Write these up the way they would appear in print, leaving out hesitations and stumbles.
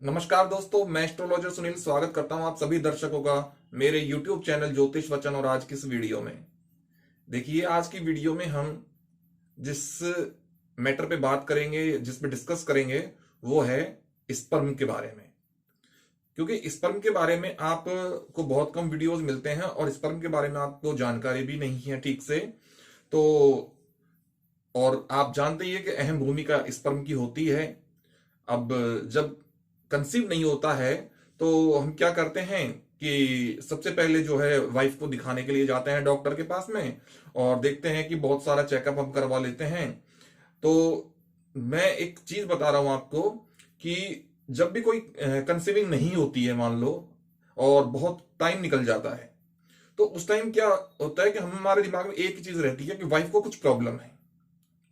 नमस्कार दोस्तों, मैं एस्ट्रोलॉजर सुनील स्वागत करता हूं आप सभी दर्शकों का मेरे YouTube चैनल ज्योतिष वचन। और आज की इस वीडियो में देखिए, आज की वीडियो में हम जिस मैटर पे बात करेंगे, जिस पे डिस्कस करेंगे, वो है स्पर्म के बारे में। क्योंकि स्पर्म के बारे में आपको बहुत कम वीडियोस मिलते हैं और स्पर्म के बारे में आपको जानकारी भी नहीं है ठीक से। तो और आप जानते ही है कि अहम भूमिका स्पर्म की होती है। अब जब कंसीव नहीं होता है तो हम क्या करते हैं कि सबसे पहले जो है वाइफ को दिखाने के लिए जाते हैं डॉक्टर के पास में, और देखते हैं कि बहुत सारा चेकअप हम करवा लेते हैं। तो मैं एक चीज बता रहा हूं आपको कि जब भी कोई कंसीविंग नहीं होती है, मान लो, और बहुत टाइम निकल जाता है, तो उस टाइम क्या होता है कि हमारे दिमाग में एक ही चीज रहती है कि वाइफ को कुछ प्रॉब्लम है।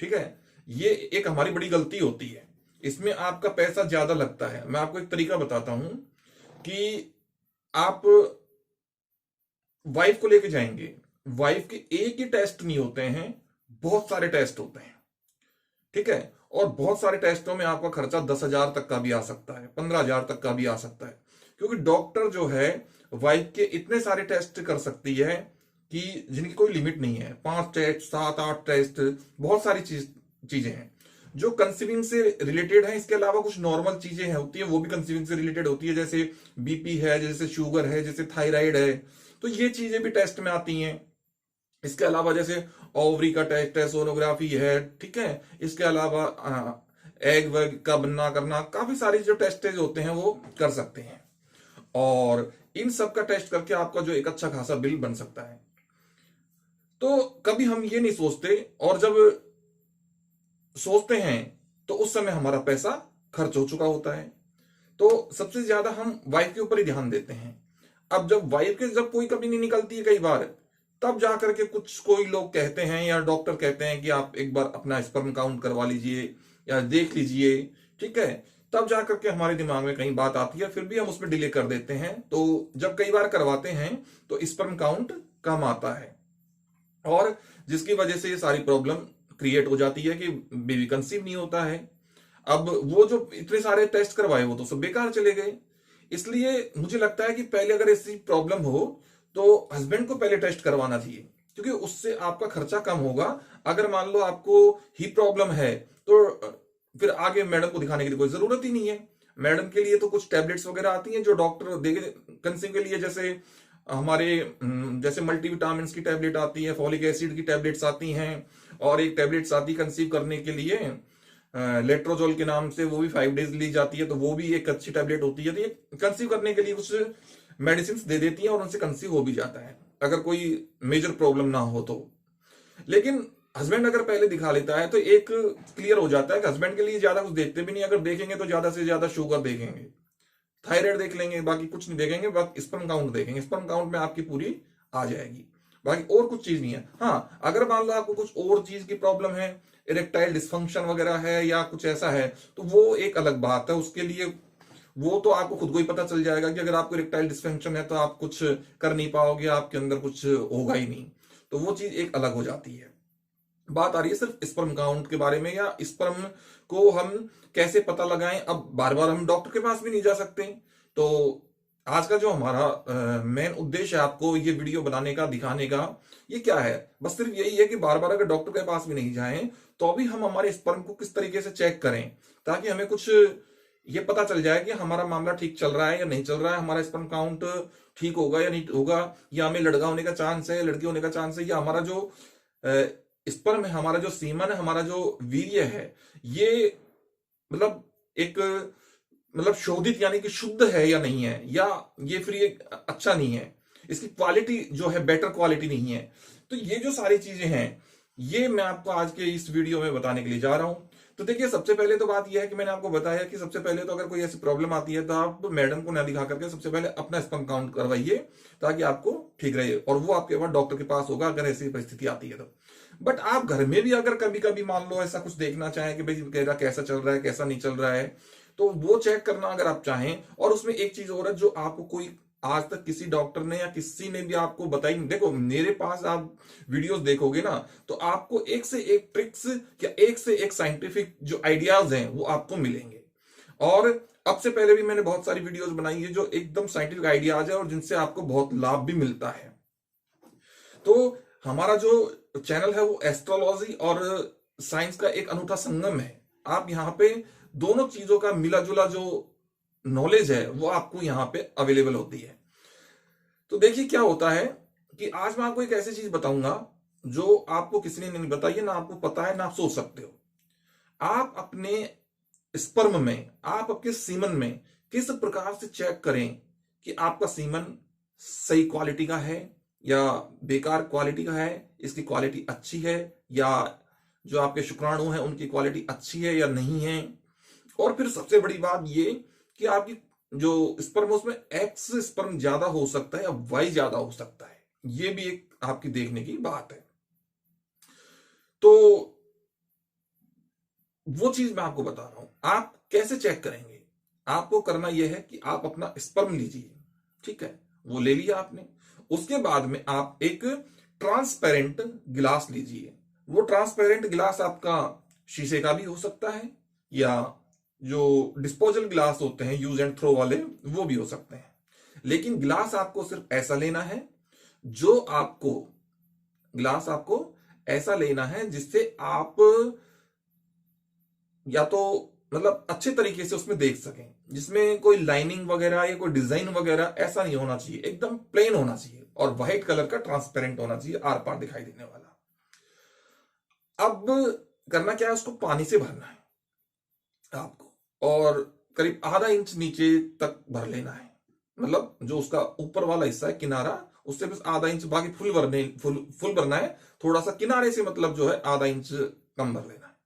ठीक है, ये एक हमारी बड़ी गलती होती है। इसमें आपका पैसा ज्यादा लगता है। मैं आपको एक तरीका बताता हूं कि आप वाइफ को लेके जाएंगे, वाइफ के एक ही टेस्ट नहीं होते हैं, बहुत सारे टेस्ट होते हैं। ठीक है, और बहुत सारे टेस्टों में आपका खर्चा 10,000 तक का भी आ सकता है, 15,000 तक का भी आ सकता है। क्योंकि डॉक्टर जो है वाइफ के इतने सारे टेस्ट कर सकती है कि जिनकी कोई लिमिट नहीं है। 5 टेस्ट, 7-8 टेस्ट, बहुत सारी चीजें हैं जो कंसीविंग से रिलेटेड है। इसके अलावा कुछ नॉर्मल चीजें हैं होती है, वो भी कंसीविंग से रिलेटेड होती है, जैसे बीपी है, जैसे शुगर है, जैसे थायराइड है। तो ये चीजें भी टेस्ट में आती हैं। इसके अलावा जैसे ओवरी का टेस्ट है, सोनोग्राफी है। ठीक है, इसके अलावा एग वेग का बनना करना, काफी सारे जो टेस्ट होते हैं वो कर सकते हैं। और इन सब का टेस्ट करके आपका जो एक अच्छा खासा बिल बन सकता है। तो कभी हम ये नहीं सोचते, और जब सोचते हैं तो उस समय हमारा पैसा खर्च हो चुका होता है। तो सबसे ज्यादा हम वाइफ के ऊपर ही ध्यान देते हैं। अब जब वाइफ के जब कोई कमी नहीं निकलती है कई बार, तब जाकर के कुछ कोई लोग कहते हैं या डॉक्टर कहते हैं कि आप एक बार अपना स्पर्म काउंट करवा लीजिए या देख लीजिए। ठीक है, तब जाकर के हमारे दिमाग में कहीं बात आती है, फिर भी हम उसमें डिले कर देते हैं। तो जब कई बार करवाते हैं तो स्पर्म काउंट कम आता है, और जिसकी वजह से ये सारी प्रॉब्लम क्रिएट हो जाती है कि बेबी कंसीव नहीं होता है। अब वो जो इतने सारे टेस्ट करवाए वो तो सब बेकार चले गए। इसलिए मुझे लगता है कि पहले अगर ऐसी प्रॉब्लम हो तो हस्बैंड को पहले टेस्ट करवाना चाहिए, क्योंकि उससे आपका खर्चा कम होगा। अगर मान लो आपको ही प्रॉब्लम है तो फिर आगे मैडम को दिखाने की कोई जरूरत ही नहीं है। मैडम के लिए तो कुछ टैबलेट्स वगैरह आती हैं जो डॉक्टर देंगे कंसीव के लिए, जैसे हमारे जैसे मल्टीविटामिन की टैबलेट आती है, फॉलिक एसिड की टैबलेट्स आती हैं, और एक टैबलेट्स आती है कंसीव करने के लिए लेट्रोजोल के नाम से, वो भी 5 डेज ली जाती है। तो वो भी एक अच्छी टैबलेट होती है। तो ये कंसीव करने के लिए कुछ मेडिसिन दे देती है और उनसे कंसीव हो भी जाता है, अगर कोई मेजर प्रॉब्लम ना हो तो। लेकिन हस्बैंड अगर पहले दिखा लेता है तो एक क्लियर हो जाता है कि हस्बैंड के लिए ज्यादा कुछ देखते भी नहीं। अगर देखेंगे तो ज्यादा से ज्यादा शुगर देखेंगे, थायराइड देख लेंगे, बाकी कुछ नहीं देखेंगे। बाकी स्पर्म काउंट देखेंगे, स्पर्म काउंट में आपकी पूरी आ जाएगी, बाकी और कुछ चीज नहीं है। हाँ, अगर मान लो आपको कुछ और चीज की प्रॉब्लम है, इरेक्टाइल डिस्फंक्शन वगैरह है या कुछ ऐसा है, तो वो एक अलग बात है। उसके लिए वो तो आपको खुद को ही पता चल जाएगा कि अगर आपको इरेक्टाइल डिस्फंक्शन है तो आप कुछ कर नहीं पाओगे, आपके अंदर कुछ होगा ही नहीं। तो वो चीज एक अलग हो जाती है। बात आ रही है सिर्फ स्पर्म काउंट के बारे में, या स्पर्म को हम कैसे पता लगाएं। अब बार बार हम डॉक्टर के पास भी नहीं जा सकते। तो आज का जो हमारा मेन उद्देश्य है आपको ये वीडियो बनाने का, दिखाने का, ये क्या है, बस सिर्फ यही है कि बार बार अगर डॉक्टर के पास भी नहीं जाएं तो भी हम हमारे स्पर्म को किस तरीके से चेक करें, ताकि हमें कुछ ये पता चल जाए कि हमारा मामला ठीक चल रहा है या नहीं चल रहा है, हमारा स्पर्म काउंट ठीक होगा या नहीं होगा, या हमें लड़का होने का चांस है, लड़की होने का चांस है, या हमारा जो स्पर्म है, हमारा जो सीमन है, हमारा जो वीर्य है, ये मतलब एक मतलब शोधित यानी कि शुद्ध है या नहीं है, या ये फिर ये अच्छा नहीं है, इसकी क्वालिटी जो है बेटर क्वालिटी नहीं है। तो ये जो सारी चीजें हैं ये मैं आपको आज के इस वीडियो में बताने के लिए जा रहा हूं। तो देखिए, सबसे पहले तो बात यह है कि मैंने आपको बताया कि सबसे पहले तो अगर कोई ऐसी प्रॉब्लम आती है तो आप मैडम को ना दिखा करके सबसे पहले अपना स्पर्म काउंट करवाइए, ताकि आपको ठीक रहे। और वो आपके पास डॉक्टर के पास होगा अगर ऐसी परिस्थिति आती है तो। बट आप घर में भी अगर कभी कभी मान लो ऐसा कुछ देखना चाहें कि भाई मेरा कैसा चल रहा है, कैसा नहीं चल रहा है, तो वो चेक करना अगर आप चाहें। और उसमें एक चीज और है जो आपको कोई आज तक किसी डॉक्टर ने या किसी ने भी आपको बताई नहीं। देखो, मेरे पास आप वीडियोस देखोगे ना तो आपको एक से एक ट्रिक्स या एक से एक साइंटिफिक जो आइडियाज हैं वो आपको मिलेंगे। और अब से पहले भी मैंने बहुत सारी वीडियोस बनाई है जो एकदम साइंटिफिक आइडियाज है और जिनसे आपको बहुत लाभ भी मिलता है। तो हमारा जो चैनल है वो एस्ट्रोलॉजी और साइंस का एक अनूठा संगम है। आप यहाँ पे दोनों चीजों का मिला जुला जो नॉलेज है वो आपको यहाँ पे अवेलेबल होती है। तो देखिए क्या होता है कि आज मैं आपको एक ऐसी चीज बताऊंगा जो आपको किसी ने नहीं बताई है, ना आपको पता है, ना आप सोच सकते हो। आप अपने स्पर्म में, आप आपके सीमन में किस प्रकार से चेक करें कि आपका सीमन सही क्वालिटी का है या बेकार क्वालिटी का है, इसकी क्वालिटी अच्छी है या जो आपके शुक्राणु हैं उनकी क्वालिटी अच्छी है या नहीं है। और फिर सबसे बड़ी बात ये कि आपकी जो स्पर्म उसमें एक्स स्पर्म ज्यादा हो सकता है या वाई ज्यादा हो सकता है, ये भी एक आपकी देखने की बात है। तो वो चीज मैं आपको बता रहा हूं, आप कैसे चेक करेंगे। आपको करना यह है कि आप अपना स्पर्म लीजिए, ठीक है, वो ले लिया आपने। उसके बाद में आप एक ट्रांसपेरेंट गिलास लीजिए। वो ट्रांसपेरेंट गिलास आपका शीशे का भी हो सकता है या जो डिस्पोजल गिलास होते हैं यूज एंड थ्रो वाले वो भी हो सकते हैं। लेकिन गिलास आपको सिर्फ ऐसा लेना है जो आपको, गिलास आपको ऐसा लेना है जिससे आप या तो मतलब अच्छे तरीके से उसमें देख सकें, जिसमें कोई लाइनिंग वगैरह या कोई डिजाइन वगैरह ऐसा नहीं होना चाहिए, एकदम प्लेन होना चाहिए और व्हाइट कलर का ट्रांसपेरेंट होना चाहिए, आर पार दिखाई देने वाला। अब करना क्या है, उसको पानी से भरना है आपको और करीब आधा इंच नीचे तक भर लेना है। मतलब जो उसका ऊपर वाला हिस्सा है किनारा, उससे बस आधा इंच, बाकी फुल भरना है। थोड़ा सा किनारे से मतलब जो है आधा इंच कम भर लेना है।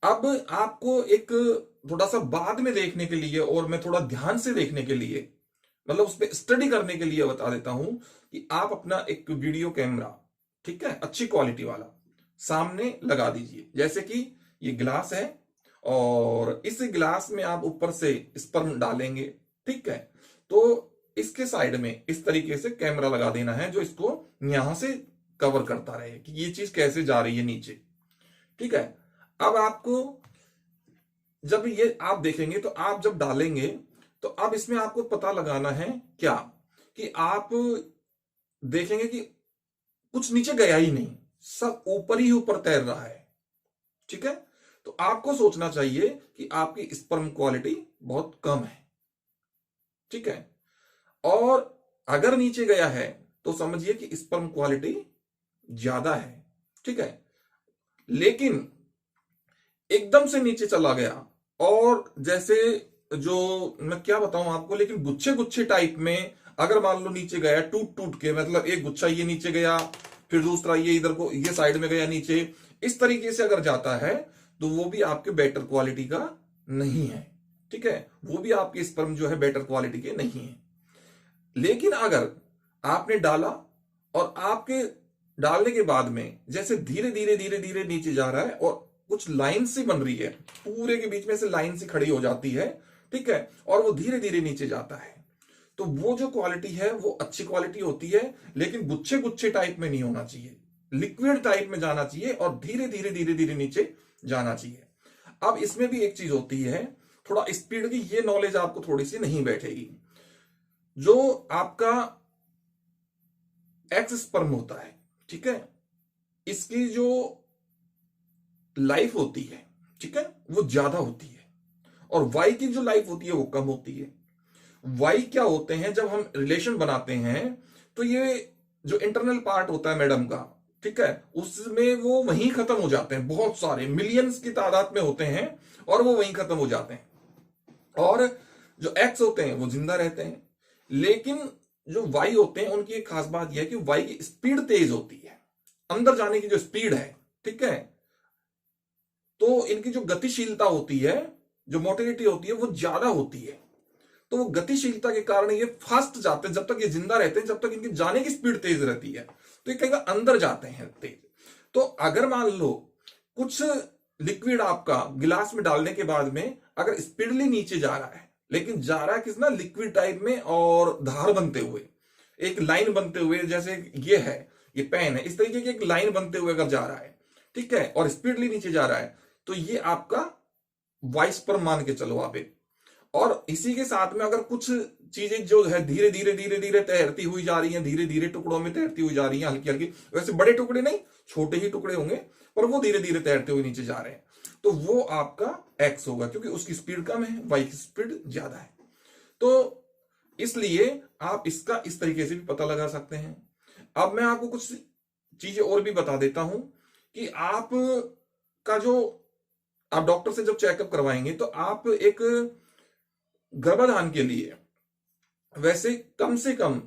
अब आपको एक थोड़ा सा बाद में देखने के लिए और मैं थोड़ा ध्यान से देखने के लिए, मतलब उस पर स्टडी करने के लिए बता देता हूं कि आप अपना एक वीडियो कैमरा, ठीक है, अच्छी क्वालिटी वाला सामने लगा दीजिए। जैसे कि ये गिलास है और इस गिलास में आप ऊपर से स्पर्म डालेंगे, ठीक है, तो इसके साइड में इस तरीके से कैमरा लगा देना है जो इसको यहां से कवर करता रहे कि ये चीज कैसे जा रही है नीचे, ठीक है। अब आपको जब ये आप देखेंगे तो आप जब डालेंगे तो अब इसमें आपको पता लगाना है क्या कि आप देखेंगे कि कुछ नीचे गया ही नहीं, सब ऊपर ही ऊपर तैर रहा है, ठीक है। तो आपको सोचना चाहिए कि आपकी स्पर्म क्वालिटी बहुत कम है, ठीक है। और अगर नीचे गया है तो समझिए कि स्पर्म क्वालिटी ज्यादा है, ठीक है। लेकिन एकदम से नीचे चला गया और जैसे जो मैं क्या बताऊं आपको, लेकिन गुच्छे गुच्छे टाइप में अगर मान लो नीचे गया टूट टूट के, मतलब एक गुच्छा ये नीचे गया, फिर दूसरा ये इधर को ये साइड में गया नीचे, इस तरीके से अगर जाता है तो वो भी आपके बेटर क्वालिटी का नहीं है, ठीक है। वो भी आपके स्पर्म जो है बेटर क्वालिटी के नहीं है। लेकिन अगर आपने डाला और आपके डालने के बाद में जैसे धीरे धीरे धीरे धीरे नीचे जा रहा है और कुछ लाइन सी बन रही है, पूरे के बीच में से लाइन सी खड़ी हो जाती है, ठीक है, और वो धीरे धीरे नीचे जाता है, तो वो जो क्वालिटी है वो अच्छी क्वालिटी होती है। लेकिन गुच्छे गुच्छे टाइप में नहीं होना चाहिए, लिक्विड टाइप में जाना चाहिए और धीरे धीरे धीरे धीरे नीचे जाना चाहिए। अब इसमें भी एक चीज होती है, थोड़ा स्पीड की ये नॉलेज आपको थोड़ी सी नहीं बैठेगी। जो आपका एक्स स्पर्म होता है, ठीक है, इसकी जो लाइफ होती है, ठीक है, वो ज्यादा होती है और वाई की जो लाइफ होती है वो कम होती है। वाई क्या होते हैं, जब हम रिलेशन बनाते हैं तो ये जो इंटरनल पार्ट होता है मैडम का, ठीक है, उसमें वो वहीं खत्म हो जाते हैं, बहुत सारे मिलियंस की तादाद में होते हैं और वो वहीं खत्म हो जाते हैं। और जो एक्स होते हैं वो जिंदा रहते हैं। लेकिन जो वाई होते हैं उनकी एक खास बात यह है कि वाई की स्पीड तेज होती है, अंदर जाने की जो स्पीड है, ठीक है, तो इनकी जो गतिशीलता होती है, जो मोटिलिटी होती है वो ज्यादा होती है। तो वो गतिशीलता के कारण ये फास्ट जाते हैं, जब तक ये जिंदा रहते हैं, जब तक इनकी जाने की स्पीड तेज रहती है, तो ये कहीं अंदर जाते हैं तेज। तो अगर मान लो कुछ लिक्विड आपका गिलास में डालने के बाद में अगर स्पीडली नीचे जा रहा है, लेकिन जा रहा है किस ना लिक्विड टाइप में और धार बनते हुए, एक लाइन बनते हुए, जैसे ये है, ये पेन है, इस तरीके की एक लाइन बनते हुए अगर जा रहा है, ठीक है, और स्पीडली नीचे जा रहा है, तो ये आपका वाई स्पर्म मान के चलो आप एक। और इसी के साथ में अगर कुछ चीजें जो है धीरे धीरे धीरे धीरे तैरती हुई जा रही हैं, धीरे धीरे टुकड़ों में तैरती हुई जा रही हैं, हल्की हल्की, वैसे बड़े टुकड़े नहीं, छोटे ही टुकड़े होंगे, पर वो धीरे धीरे तैरते हुए नीचे जा रहे हैं, तो वो आपका एक्स होगा, क्योंकि उसकी स्पीड कम है, वाई की स्पीड ज्यादा है। तो इसलिए आप इसका इस तरीके से भी पता लगा सकते हैं। अब मैं आपको कुछ चीजें और भी बता देता हूं कि आप का जो आप डॉक्टर से जब चेकअप करवाएंगे तो आप एक गर्भाधान के लिए वैसे कम से कम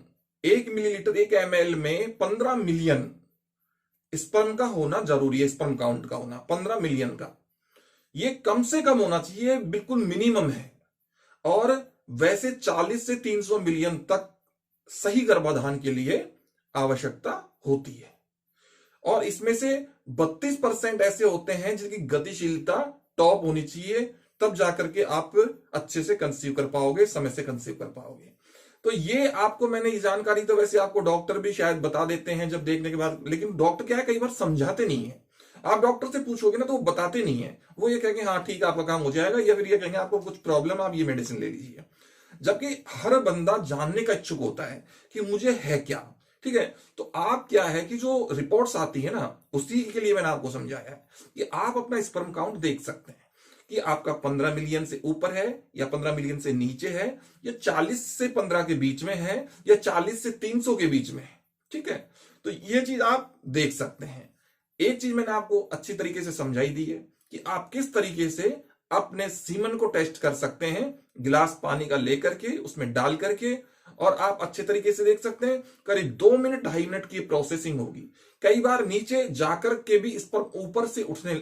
1 मिलीलीटर 1 ml में 15 मिलियन स्पर्म का होना जरूरी है। स्पर्म काउंट का होना 15 मिलियन का, ये कम से कम होना चाहिए, बिल्कुल मिनिमम है। और वैसे 40 से 300 मिलियन तक सही गर्भाधान के लिए आवश्यकता होती है। और इसमें से 32% ऐसे होते हैं जिनकी गतिशीलता टॉप होनी चाहिए, तब जाकर के आप अच्छे से कंसीव कर पाओगे, समय से कंसीव कर पाओगे। तो ये आपको मैंने ये जानकारी तो वैसे आपको डॉक्टर भी शायद बता देते हैं जब देखने के बाद, लेकिन डॉक्टर क्या है कई बार समझाते नहीं है। आप डॉक्टर से पूछोगे ना तो वो बताते नहीं है, वो ये कहेंगे हाँ ठीक है आपका काम हो जाएगा, या फिर ये कहेंगे आपको कुछ प्रॉब्लम, आप ये मेडिसिन ले लीजिए। जबकि हर बंदा जानने का इच्छुक होता है कि मुझे है क्या, ठीक है। तो आप क्या है कि जो रिपोर्ट्स आती है ना, उसी के लिए मैंने आपको समझाया है कि आप अपना स्पर्म काउंट देख सकते हैं कि आपका 15 मिलियन से ऊपर है या 15 मिलियन से नीचे है, या 40 से 15 के बीच में है, या 40 से 300 के बीच में है, ठीक है। तो ये चीज आप देख सकते हैं। एक चीज मैंने आपको अच्छी तरीके से समझाई दी है कि आप किस तरीके से अपने सीमन को टेस्ट कर सकते हैं, गिलास पानी का लेकर के उसमें डाल करके, और आप अच्छे तरीके से देख सकते हैं। करीब 2 मिनट 2.5 मिनट की प्रोसेसिंग होगी। कई बार नीचे जाकर के भी इस पर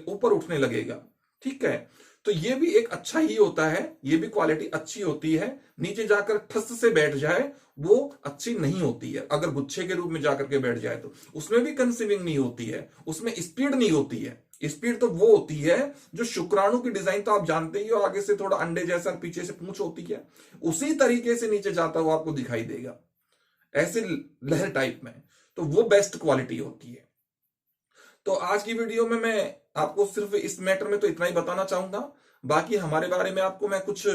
ऊपर उठने लगेगा, ठीक है। तो ये भी एक अच्छा ही होता है, ये भी क्वालिटी अच्छी होती है। नीचे जाकर ठस से बैठ जाए वो अच्छी नहीं होती है। अगर गुच्छे के रूप में जाकर के बैठ जाए तो उसमें भी कंसीविंग नहीं होती है, उसमें स्पीड नहीं होती है। स्पीड तो वो होती है जो शुक्राणु की डिजाइन तो आप जानते ही हो, आगे से थोड़ा अंडे जैसा पीछे से पूंछ होती है, उसी तरीके से नीचे जाता हुआ आपको दिखाई देगा, ऐसे लहर टाइप में। तो वो बेस्ट क्वालिटी होती है। तो आज की वीडियो में मैं आपको सिर्फ इस मैटर में तो इतना ही बताना चाहूंगा। बाकी हमारे बारे में आपको मैं कुछ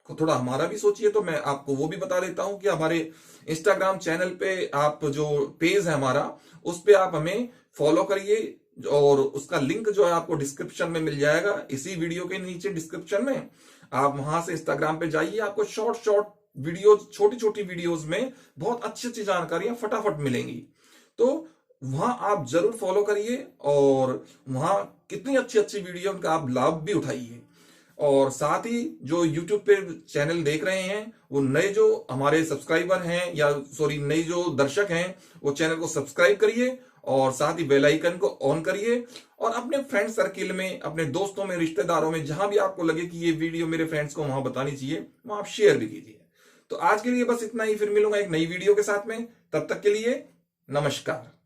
थोड़ा हमारा भी सोचिए तो मैं आपको वो भी बता देता हूं कि हमारे इंस्टाग्राम चैनल पे आप जो पेज है हमारा, उस पे आप हमें फॉलो करिए, और उसका लिंक जो है आपको डिस्क्रिप्शन में मिल जाएगा, इसी वीडियो के नीचे डिस्क्रिप्शन में। आप वहां से इंस्टाग्राम पे जाइए, आपको शॉर्ट शॉर्ट वीडियो, छोटी छोटी वीडियोस में बहुत अच्छी अच्छी जानकारियां फटाफट मिलेंगी। तो वहां आप जरूर फॉलो करिए, और वहां कितनी अच्छी अच्छी वीडियो उनका आप लाभ भी उठाइए। और साथ ही जो YouTube पे चैनल देख रहे हैं, वो नए जो हमारे सब्सक्राइबर हैं, या सॉरी नए जो दर्शक हैं, वो चैनल को सब्सक्राइब करिए, और साथ ही बेल आइकन को ऑन करिए। और अपने फ्रेंड सर्किल में, अपने दोस्तों में, रिश्तेदारों में, जहां भी आपको लगे कि ये वीडियो मेरे फ्रेंड्स को वहां बतानी चाहिए, वहां आप शेयर भी कीजिए। तो आज के लिए बस इतना ही, फिर मिलूंगा एक नई वीडियो के साथ में। तब तक के लिए नमस्कार।